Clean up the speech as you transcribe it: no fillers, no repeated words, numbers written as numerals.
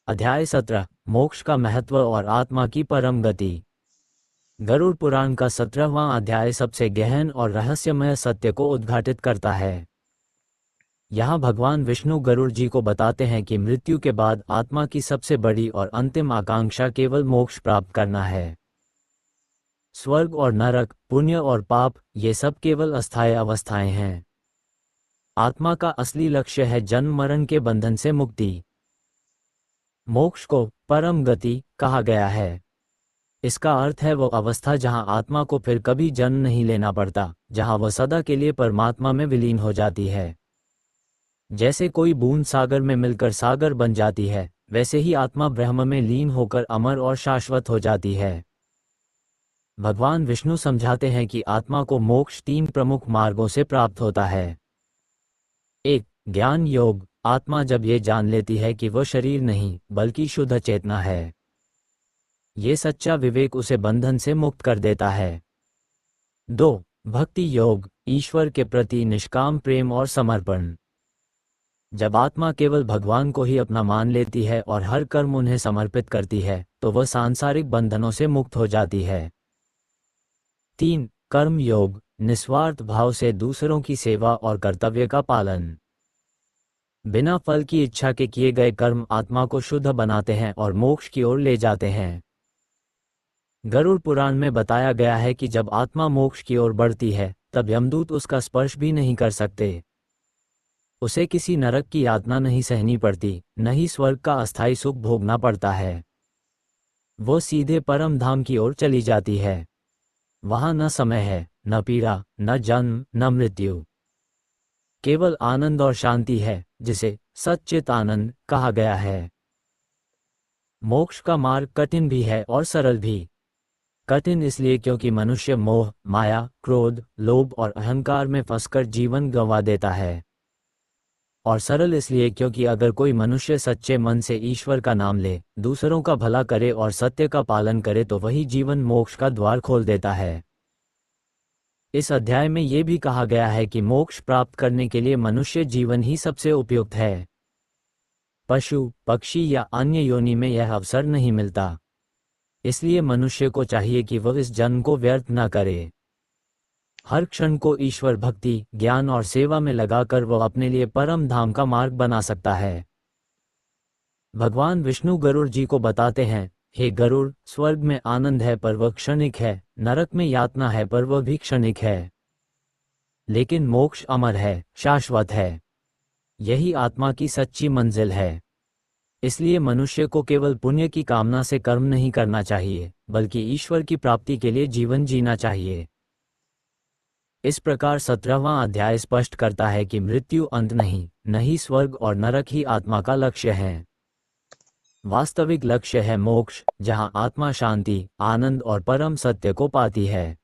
अध्याय 17 मोक्ष का महत्व और आत्मा की परम गति। गरुड़ पुराण का 17वां अध्याय सबसे गहन और रहस्यमय सत्य को उद्घाटित करता है। यहाँ भगवान विष्णु गरुड़ जी को बताते हैं कि मृत्यु के बाद आत्मा की सबसे बड़ी और अंतिम आकांक्षा केवल मोक्ष प्राप्त करना है। स्वर्ग और नरक, पुण्य और पाप, ये सब केवल अस्थायी अवस्थाएं हैं। आत्मा का असली लक्ष्य है जन्म मरण के बंधन से मुक्ति। मोक्ष को परम गति कहा गया है। इसका अर्थ है वो अवस्था जहां आत्मा को फिर कभी जन्म नहीं लेना पड़ता, जहां वह सदा के लिए परमात्मा में विलीन हो जाती है। जैसे कोई बूंद सागर में मिलकर सागर बन जाती है, वैसे ही आत्मा ब्रह्म में लीन होकर अमर और शाश्वत हो जाती है। भगवान विष्णु समझाते हैं कि आत्मा को मोक्ष 3 प्रमुख मार्गों से प्राप्त होता है। 1. ज्ञान योग। आत्मा जब ये जान लेती है कि वह शरीर नहीं बल्कि शुद्ध चेतना है, ये सच्चा विवेक उसे बंधन से मुक्त कर देता है। 2. भक्ति योग। ईश्वर के प्रति निष्काम प्रेम और समर्पण। जब आत्मा केवल भगवान को ही अपना मान लेती है और हर कर्म उन्हें समर्पित करती है, तो वह सांसारिक बंधनों से मुक्त हो जाती है। 3. कर्म योग। निस्वार्थ भाव से दूसरों की सेवा और कर्तव्य का पालन। बिना फल की इच्छा के किए गए कर्म आत्मा को शुद्ध बनाते हैं और मोक्ष की ओर ले जाते हैं। गरुड़ पुराण में बताया गया है कि जब आत्मा मोक्ष की ओर बढ़ती है, तब यमदूत उसका स्पर्श भी नहीं कर सकते। उसे किसी नरक की यातना नहीं सहनी पड़ती, न ही स्वर्ग का अस्थायी सुख भोगना पड़ता है। वो सीधे परम धाम की ओर चली जाती है। वहां न समय है, न पीड़ा, न जन्म, न मृत्यु। केवल आनंद और शांति है, जिसे सच्चित आनंद कहा गया है। मोक्ष का मार्ग कठिन भी है और सरल भी। कठिन इसलिए क्योंकि मनुष्य मोह, माया, क्रोध, लोभ और अहंकार में फंसकर जीवन गंवा देता है। और सरल इसलिए क्योंकि अगर कोई मनुष्य सच्चे मन से ईश्वर का नाम ले, दूसरों का भला करे और सत्य का पालन करे, तो वही जीवन मोक्ष का द्वार खोल देता है। इस अध्याय में ये भी कहा गया है कि मोक्ष प्राप्त करने के लिए मनुष्य जीवन ही सबसे उपयुक्त है। पशु, पक्षी या अन्य योनि में यह अवसर नहीं मिलता। इसलिए मनुष्य को चाहिए कि वह इस जन्म को व्यर्थ न करे। हर क्षण को ईश्वर भक्ति, ज्ञान और सेवा में लगाकर वह अपने लिए परम धाम का मार्ग बना सकता है। भगवान विष्णु गरुड़ जी को बताते हैं, हे गरुड़, स्वर्ग में आनंद है पर वह क्षणिक है, नरक में यातना है पर वह भी क्षणिक है, लेकिन मोक्ष अमर है, शाश्वत है। यही आत्मा की सच्ची मंजिल है। इसलिए मनुष्य को केवल पुण्य की कामना से कर्म नहीं करना चाहिए, बल्कि ईश्वर की प्राप्ति के लिए जीवन जीना चाहिए। इस प्रकार 17वां अध्याय स्पष्ट करता है कि मृत्यु अंत नहीं, न ही स्वर्ग और नरक ही आत्मा का लक्ष्य है। वास्तविक लक्ष्य है मोक्ष, जहां आत्मा शांति, आनंद और परम सत्य को पाती है।